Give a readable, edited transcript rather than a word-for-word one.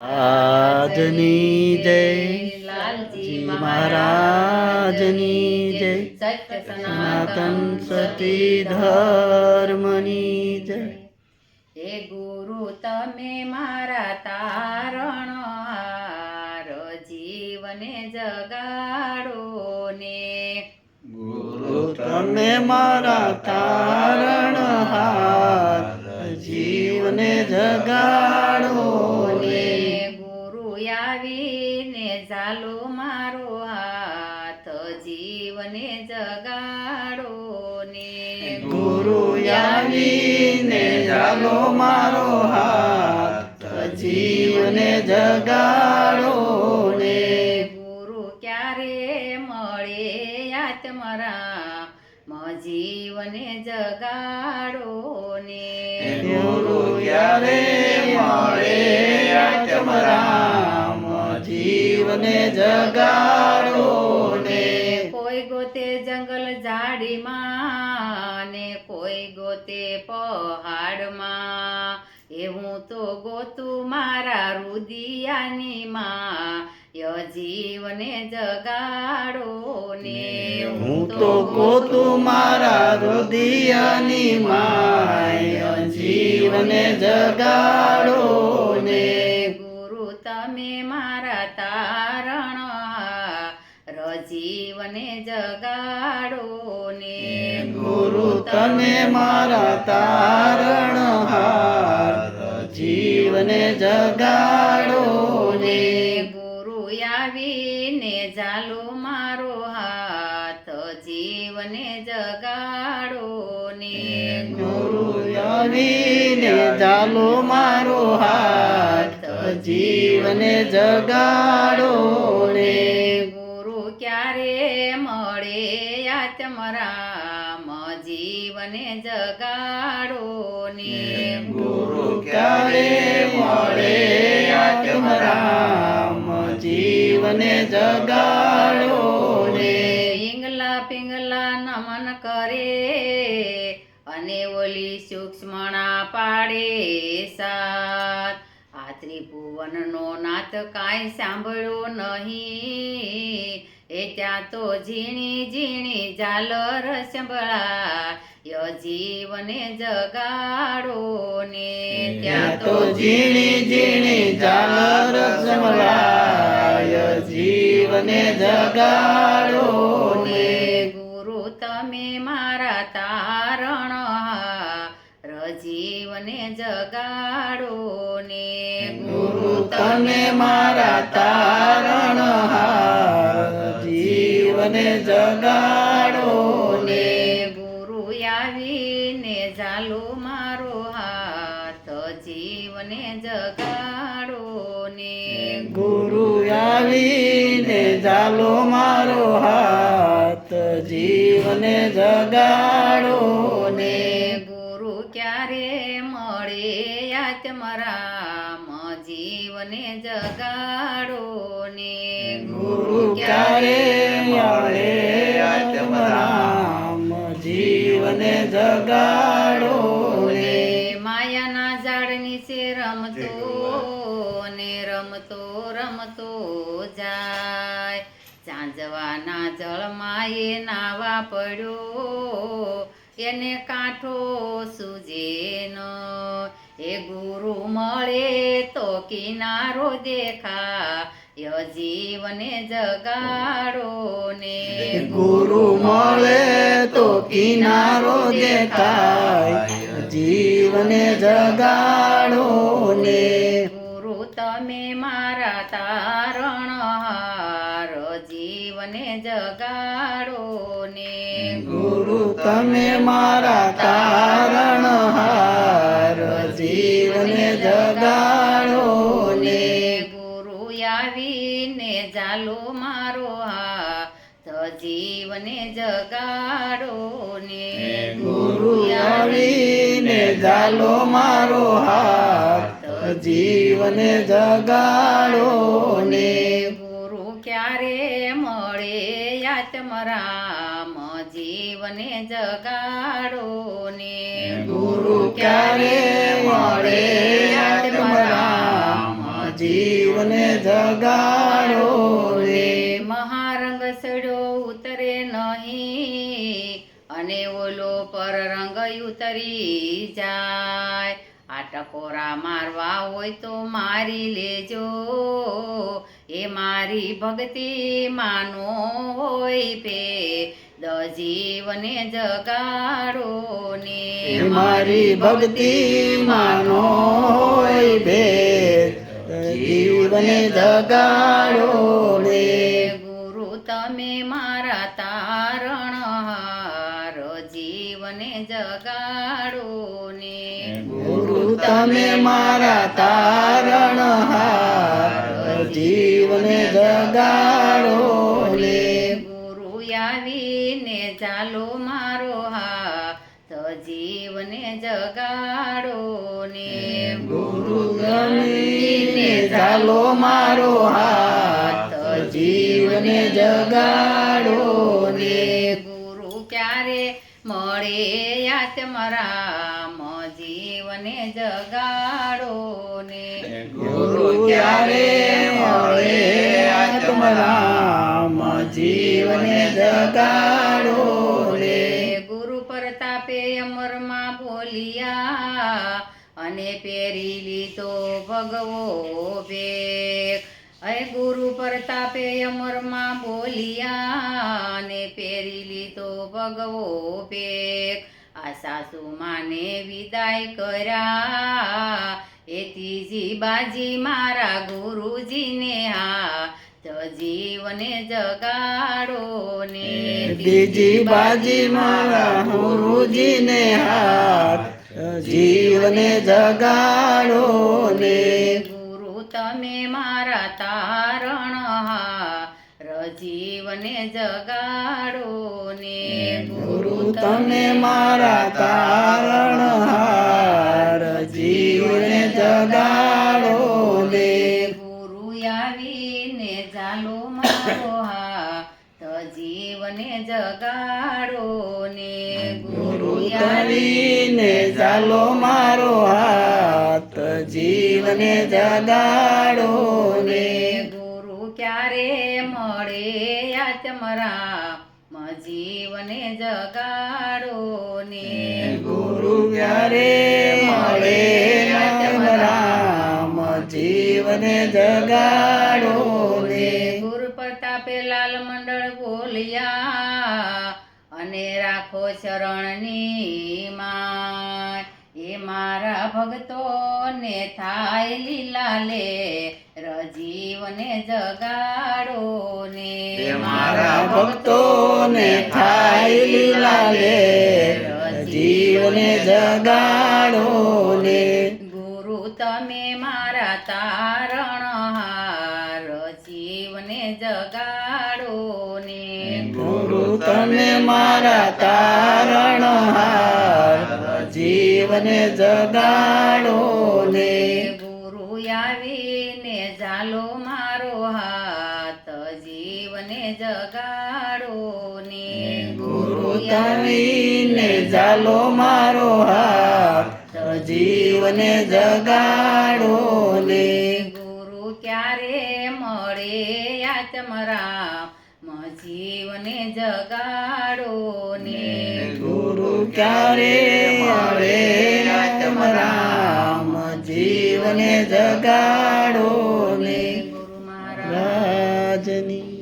આજની જય લાલજી મહારાજની જય સત્ય સનાતન સતી ધર્મની જય હે ગુરુ તમે મારા તારણહાર જીવને જગાડો ને ગુરુ તમે મારા તારણહાર જીવને જગાડો ને ગુરુ આવીને ઝાલો મારો હાથ જીવને જગાડો ને ગુરુ આવીને ઝાલો મારો હાથ જીવને જગાડો ને ગુરુ ક્યારે મળે આત્મરા જીવને જગાડો ને ગુરુ ક્યારે મળે આત્મરામ જીવને જગાડો ને કોઈ ગોતે જંગલ ઝાડીમાં ને કોઈ ગોતે પહાડમાં એવું તો ગોતું મારા રુદિયાની માં જીવને જગાડો ને હું તો ગોતું મારા હૃદયની માય જીવને જગાડો ને ગુરુ તમે મારા તારણહાર જીવને જગાડો ને ગુરુ તમે મારા તારણહાર જીવને જગાડો ને ગુરુ આવીને ઝાલો મારો હાથ જીવને જગાડો ને ગુરુ આવીને ઝાલો મારો હાથ જીવને જગાડો ને ગુરુ ક્યારે મળે આત્મરામ જીવને જગાડો ને ગુરુ ક્યારે મળે આત્મરામ જીવને જગાડો ને પિંગલા પિંગલા નમન કરે અને ઓલી સૂક્ષ્મણા પાડે સાથ આ ત્રિભુવનનો નાથ કાંઈ સાંભળ્યો નહીં એ ત્યાં તો ઝીણી ઝીણી ઝાલર સંભળાય જીવને જગાડો ને ત્યાં તો ઝીણી ઝીણી ઝાલર સંભળાય જીવને જગાડો ને ગુરુ તમે મારા તારણહાર જીવને જગાડો ને ગુરુ તમે મારા તારણહાર જીવને જગાડો ને ગુરુ આવીને ઝાલો મારો હાથ જીવને જગાડો ને ગુરુ આવીને ઝાલો મારો હાથ જીવને જગાડો ને ગુરુ ક્યારે મળે આત્મરામ જીવને જગાડો ને ગુરુ ક્યારે મળે આત્મરામ જીવને જગાડો ને માયાના ઝાડ નીચે રમતો ને રમતો રમતો જાય ચાંજવાના જળમાં એ નાવા પડ્યો એને કાંઠો સૂજે ન એ ગુરુ મળે તો કિનારો દેખાય જીવને જગાડો ને ગુરુ મળે તો કિનારો દેખાય જીવને જગાડો ને ગુરુ તમે મારા તારણહાર જીવને જગાડો ને ગુરુ તમે મારા તારણહાર જીવને જગાડો ને ગુરુ આવીને ઝાલો મારો હાથ જીવને જગાડો ને ગુરુ આવીને ઝાલો મારો હાથ જીવને જગાડો ને ગુરુ ક્યારે મળે આત્મરામ જીવને જગાડો ને ગુરુ ક્યારે મળે આત્મરામ જીવને જગાડો ને મહારંગ સડ્યો ઉતરે નહીં અને ઓલો પર રંગ ઉતરી જાય. આ ટકોરા મારવા હોય તો મારી લેજો, એ મારી ભક્તિ માનો હોય પે દ જીવને જગાડો ને મારી ભક્તિ માનો હોય ભેદ જીવને જગાડો ને ગુરુ તમે મારા તારણહાર જીવને જગાડો ને ગુરુ તમે મારા તારણહાર જીવને જગાડો ને ગુરુ આવીને ચાલો મારો હાથ જીવને જગાડો ને ગુરુ ગમીને ચાલો મારો હાથ જીવને જગાડો ને ગુરુ ક્યારે મળે આત્મરામ જીવને જગાડો ને ગુરુ ક્યારે મળે આત્મરામ જીવને જગાડો ને ગુરુ પ્રતાપે અમરમાં બોલિયા અને પહેરી લીધો ભગવો ભેગ. અય ગુરુ પ્રતાપે અમરમાં બોલિયા અને પહેરી લીધો ભગવો ભેગ. આ સાસુ માને વિદાય કર્યા એ ત્રીજી બાજી મારા ગુરુજીને હાથ જીવને જગાડો ને બીજી બાજી મારા ગુરુજીને હાથ જીવને જગાડો ને ગુરુ તમે મારા તારણહાર જીવને જગાડો ને ગુરુ તમે મારા તારણહાર જીવને જગાડો ને ગુરુ આવીને ચાલો મારો હાથ જીવને જગાડો ને ગુરુ તરીને ચાલો મારો હાથ જીવને જગાડો ને ગુરુ ક્યારે મળે આત્મરામ જીવને જગાડો ને ગુરુ ક્યારે મળે આત્મરામ જીવને જગાડો ને ગુરુ પ્રતાપે લાલ મંડળ બોલ્યા અને રાખો શરણની માય. એ મારા ભક્તોને થાય લીલા લે રજીવને જગાડો ને મારા ભક્તોને થાય લીલા લે જીવને જગાડો ને ગુરુ તમે મારા તારણહાર જીવને જગાડો ને ગુરુ તમે મારા તારણહાર જીવને જગાડો ને ગુરુ આવીને ચાલો મારો હાથ જીવને જગાડો ને ગુરુ તમીને ચાલો મારો હાથ જીવને જગાડો ને ગુરુ ક્યારે મળે આત્મરામ જીવને જગાડો ને ગુરુ ક્યારે મળે આત્મરામ જીવને જગાડો ને ગુરુ મારા રાજની